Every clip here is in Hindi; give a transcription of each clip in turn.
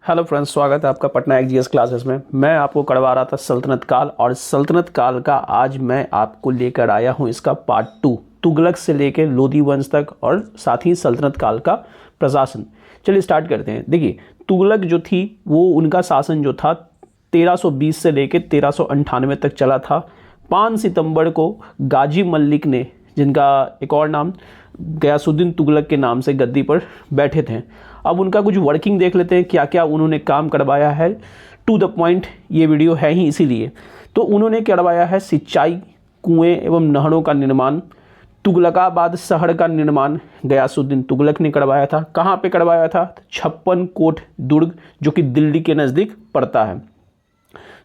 हेलो फ्रेंड्स, स्वागत है आपका पटना एक्जीएस क्लासेस में। मैं आपको करवा रहा था सल्तनत काल, और सल्तनत काल का आज मैं आपको लेकर आया हूं इसका पार्ट 2, तुगलक से लेकर लोधी वंश तक और साथ ही सल्तनत काल का प्रशासन। चलिए स्टार्ट करते हैं। देखिए, तुगलक जो थी वो उनका शासन जो था 1320 से लेकर 1398 तक चला था। 5 सितंबर को गाजी मलिक ने, जिनका एक और नाम गयासुद्दीन तुगलक के नाम से गद्दी पर बैठे थे। अब उनका कुछ वर्किंग देख लेते हैं, क्या क्या उन्होंने काम करवाया है। टू द पॉइंट ये वीडियो है ही इसीलिए। तो उन्होंने करवाया है सिंचाई, कुएं एवं नहरों का निर्माण। तुगलकाबाद शहर का निर्माण गयासुद्दीन तुगलक ने करवाया था। कहाँ पे करवाया था? 56 कोट दुर्ग, जो कि दिल्ली के नज़दीक पड़ता है।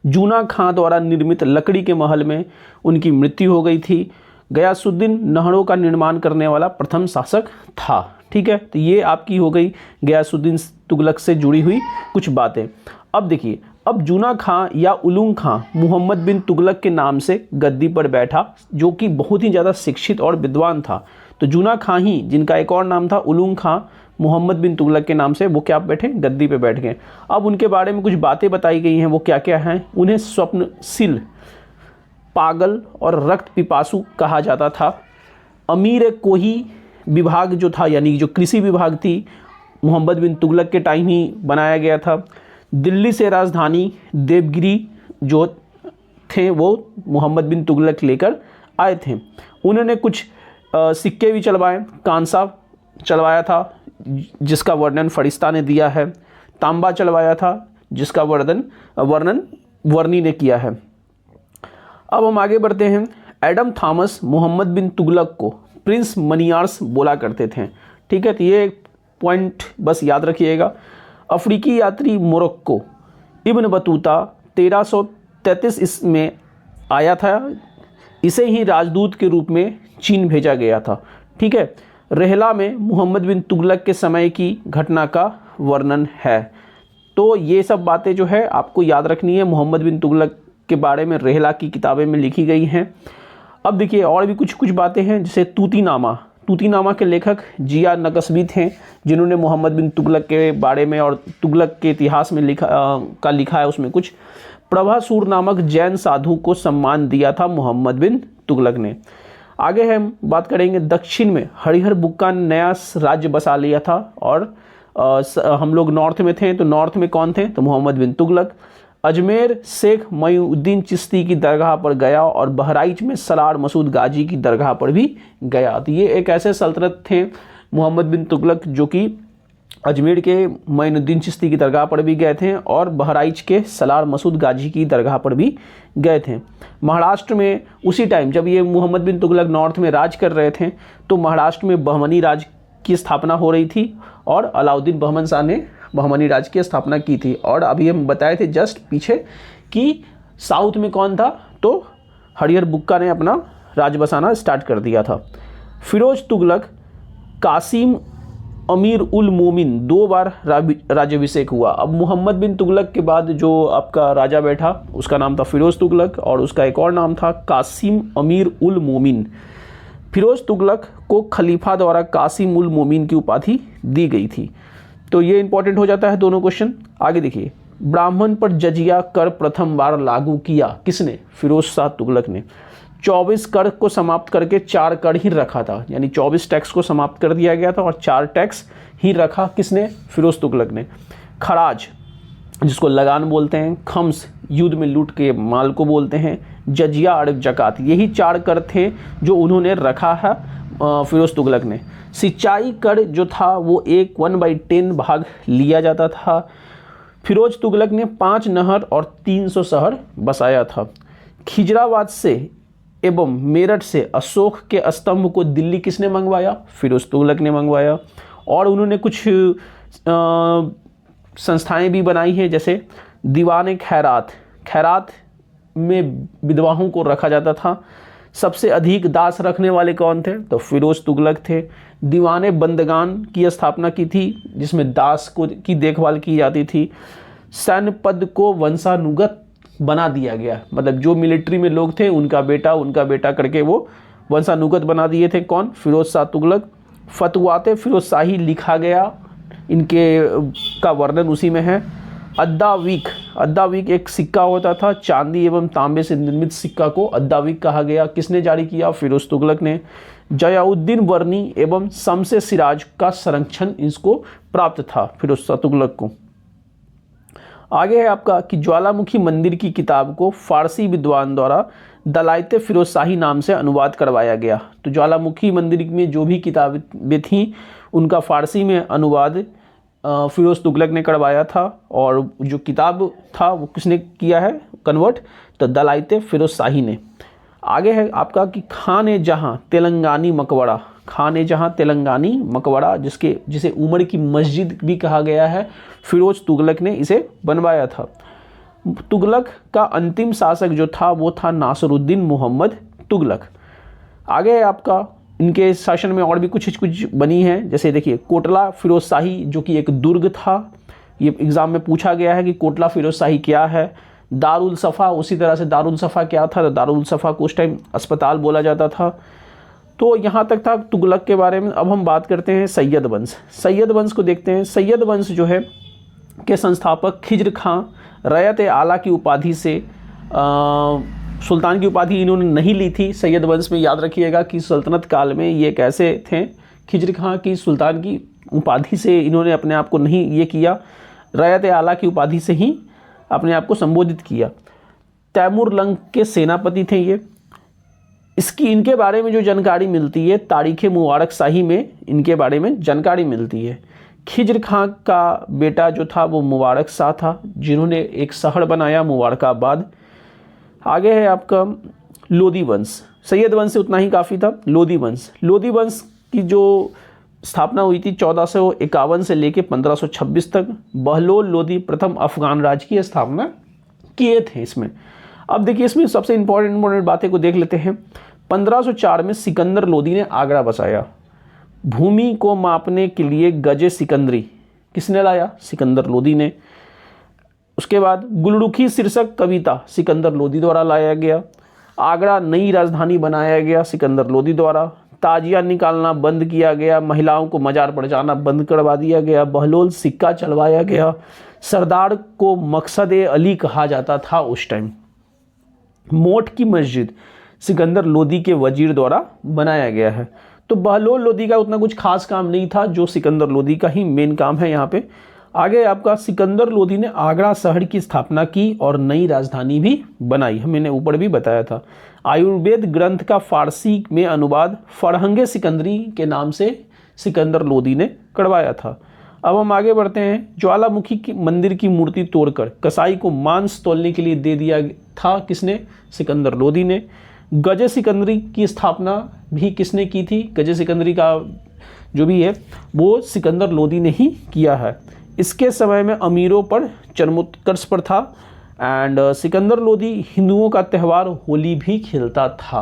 जूना खां द्वारा निर्मित लकड़ी के महल में उनकी मृत्यु हो गई थी। गयासुद्दीन नहरों का निर्माण करने वाला प्रथम शासक था। ठीक है, तो ये आपकी हो गई गयासुद्दीन तुगलक से जुड़ी हुई कुछ बातें। अब देखिए, अब जूना खां या उलुग खां मोहम्मद बिन तुगलक के नाम से गद्दी पर बैठा, जो कि बहुत ही ज़्यादा शिक्षित और विद्वान था। तो जूना खां ही, जिनका एक और नाम था उलुग खां, मोहम्मद बिन तुगलक के नाम से वो क्या बैठे? गद्दी पे बैठ गए। अब उनके बारे में कुछ बातें बताई गई हैं, वो क्या क्या हैं। उन्हें स्वप्नशील, पागल और रक्त पिपासु कहा जाता था। अमीर कोही विभाग जो था, यानी जो कृषि विभाग थी, मोहम्मद बिन तुगलक के टाइम ही बनाया गया था। दिल्ली से राजधानी देवगिरी जो थे वो मोहम्मद बिन तुगलक लेकर आए थे। उन्होंने कुछ सिक्के भी चलवाए। कांसा चलवाया था, जिसका वर्णन फरिश्ता ने दिया है। तांबा चलवाया था, जिसका वर्णन वर्णी ने किया है। अब हम आगे बढ़ते हैं। एडम थॉमस मोहम्मद बिन तुगलक को प्रिंस मनियार्स बोला करते थे। ठीक है, तो ये पॉइंट बस याद रखिएगा। अफ्रीकी यात्री मोरक्को इब्न बतूता 1333 में आया था। इसे ही राजदूत के रूप में चीन भेजा गया था। ठीक है, रेहला में मोहम्मद बिन तुगलक के समय की घटना का वर्णन है। तो ये सब बातें जो है आपको याद रखनी है। मोहम्मद बिन तुगलक के बारे में रेहला की किताबें में लिखी गई हैं। अब देखिए, और भी कुछ बातें हैं, जैसे तूतीनामा के लेखक जिया नकशबी थे, जिन्होंने मोहम्मद बिन तुगलक के बारे में और तुगलक के इतिहास में लिखा है। उसमें कुछ प्रभासूर नामक जैन साधु को सम्मान दिया था मोहम्मद बिन तुगलक ने। आगे हम बात करेंगे, दक्षिण में हरिहर बुक्का ने नया राज्य बसा लिया था, और हम लोग नॉर्थ में थे, तो नॉर्थ में कौन थे? तो मोहम्मद बिन तुगलक। अजमेर शेख मईउद्दीन चिश्ती की दरगाह पर गया, और बहराइच में सलार मसूद गाजी की दरगाह पर भी गया। तो ये एक ऐसे सल्तनत थे मोहम्मद बिन तुगलक, जो कि अजमेर के मईउद्दीन चिश्ती की दरगाह पर भी गए थे और बहराइच के सलार मसूद गाजी की दरगाह पर भी गए थे। महाराष्ट्र में उसी टाइम जब ये मोहम्मद बिन तुगलक नॉर्थ में राज कर रहे थे, तो महाराष्ट्र में बहमनी राज की स्थापना हो रही थी, और अलाउद्दीन बहमन शाह ने बहमनी राज की स्थापना की थी। और अभी हम बताए थे जस्ट पीछे कि साउथ में कौन था, तो हरिहर बुक्का ने अपना राज बसाना स्टार्ट कर दिया था। फिरोज तुगलक, कासिम अमीर उल मोमिन 2 बार राज्याभिषेक हुआ। अब मोहम्मद बिन तुगलक के बाद जो आपका राजा बैठा, उसका नाम था फिरोज तुगलक, और उसका एक और नाम था कासिम अमीर उल मोमिन। फिरोज तुगलक को खलीफा द्वारा कासिम उल मोमिन की उपाधि दी गई थी। तो ये इंपॉर्टेंट हो जाता है दोनों क्वेश्चन। आगे देखिए, ब्राह्मण पर जजिया कर प्रथम बार लागू किया किसने? फिरोज शाह तुगलक ने। 24 कर को समाप्त करके 4 कर ही रखा था, यानी 24 टैक्स को समाप्त कर दिया गया था और 4 टैक्स ही रखा। किसने? फिरोज तुगलक ने। खराज, जिसको लगान बोलते हैं, खम्स युद्ध में लूट के माल को बोलते हैं, जजिया और जकात, यही 4 कर थे जो उन्होंने रखा है फिरोज तुगलक ने। सिंचाई कर जो था वो 1/10 भाग लिया जाता था। फिरोज तुगलक ने 5 नहर और 300 शहर बसाया था। खिजराबाद से एवं मेरठ से अशोक के स्तंभ को दिल्ली किसने मंगवाया? फिरोज तुगलक ने मंगवाया। और उन्होंने कुछ संस्थाएं भी बनाई हैं, जैसे दीवान खैरात में विधवाओं को रखा जाता था। सबसे अधिक दास रखने वाले कौन थे? तो फिरोज तुगलक थे। दीवाने बंदगान की स्थापना की थी, जिसमें दास को की देखभाल की जाती थी। सैन्य पद को वंशानुगत बना दिया गया, मतलब जो मिलिट्री में लोग थे उनका बेटा करके वो वंशानुगत बना दिए थे। कौन? फिरोज शाह तुगलक। फतवाते फिरोज शाही लिखा गया, इनके का वर्णन उसी में है। अद्दावीक एक सिक्का होता था, चांदी एवं तांबे से निर्मित सिक्का को अद्दावीक कहा गया। किसने जारी किया? फिरोज तुगलक ने। जयाउद्दीन वर्नी एवं शम्स सिराज का संरक्षण इसको प्राप्त था फिरोज तुगलक को। आगे है आपका कि ज्वालामुखी मंदिर की किताब को फारसी विद्वान द्वारा दलाइते फिरोज शाही नाम से अनुवाद करवाया गया। तो ज्वालामुखी मंदिर में जो भी किताबें थीं उनका फारसी में अनुवाद फिरोज तुगलक ने करवाया था, और जो किताब था वो किसने किया है कन्वर्ट? तो दलाइते फिरोज शाही ने। आगे है आपका कि खान-ए-जहां तेलंगानी मकबरा, खान-ए-जहां तेलंगानी मकबरा जिसे उमर की मस्जिद भी कहा गया है, फिरोज तुगलक ने इसे बनवाया था। तुगलक का अंतिम शासक जो था वो था नासिरुद्दीन मोहम्मद तुगलक। आगे है आपका इनके शासन में और भी कुछ बनी है, जैसे देखिए कोटला फिरोज शाही जो कि एक दुर्ग था, ये एग्ज़ाम में पूछा गया है कि कोटला फिरोज शाही क्या है। दारुल सफ़ा, उसी तरह से दारुल सफ़ा क्या था? तो दारुल सफ़ा को उस टाइम अस्पताल बोला जाता था। तो यहाँ तक था तुगलक के बारे में। अब हम बात करते हैं सैयद वंश। सैयद वंश को देखते हैं। सैयद वंश जो है के संस्थापक खिज्र खां रयत आला की उपाधि से सुल्तान की उपाधि इन्होंने नहीं ली थी। सैयद वंश में याद रखिएगा कि सल्तनत काल में ये कैसे थे, खिज्र खां की सुल्तान की उपाधि से इन्होंने अपने आप को नहीं ये किया, रयत आला की उपाधि से ही अपने आप को संबोधित किया। तैमूर लंग के सेनापति थे ये। इनके बारे में जो जानकारी मिलती है तारीख़ मुबारक शाही में इनके बारे में जानकारी मिलती है। खिज्र खां का बेटा जो था वो मुबारक शाह था, जिन्होंने एक शहर बनाया मुबारकाबाद। आगे है आपका लोदी वंश। सैयद वंश से उतना ही काफ़ी था। लोदी वंश की जो स्थापना हुई थी 1451 से लेकर 1526 तक। बहलोल लोदी प्रथम अफगान राज्य की स्थापना किए थे इसमें। अब देखिए इसमें सबसे इंपॉर्टेंट बातें को देख लेते हैं। 1504 में सिकंदर लोदी ने आगरा बसाया। भूमि को मापने के लिए गजे सिकंदरी किसने लाया? सिकंदर लोदी ने। उसके बाद गुलरुखी शीर्षक कविता सिकंदर लोदी द्वारा लाया गया। आगरा नई राजधानी बनाया गया सिकंदर लोदी द्वारा। ताजिया निकालना बंद किया गया। महिलाओं को मजार पर जाना बंद करवा दिया गया। बहलोल सिक्का चलवाया गया। सरदार को मकसद-ए-अली कहा जाता था उस टाइम। मोट की मस्जिद सिकंदर लोदी के वजीर द्वारा बनाया गया है। तो बहलोल लोदी का उतना कुछ खास काम नहीं था, जो सिकंदर लोदी का ही मेन काम है यहाँ पे। आगे आपका सिकंदर लोदी ने आगरा शहर की स्थापना की और नई राजधानी भी बनाई, मैंने ऊपर भी बताया था। आयुर्वेद ग्रंथ का फारसी में अनुवाद फरहंगे सिकंदरी के नाम से सिकंदर लोदी ने करवाया था। अब हम आगे बढ़ते हैं। ज्वालामुखी की मंदिर की मूर्ति तोड़कर कसाई को मांस तौलने के लिए दे दिया था, किसने? सिकंदर लोदी ने। गजे सिकंदरी की स्थापना भी किसने की थी? गजे सिकंदरी का जो भी है वो सिकंदर लोदी ने ही किया है। इसके समय में अमीरों पर चरमोत्कर्ष पर था। एंड सिकंदर लोदी हिंदुओं का त्यौहार होली भी खेलता था।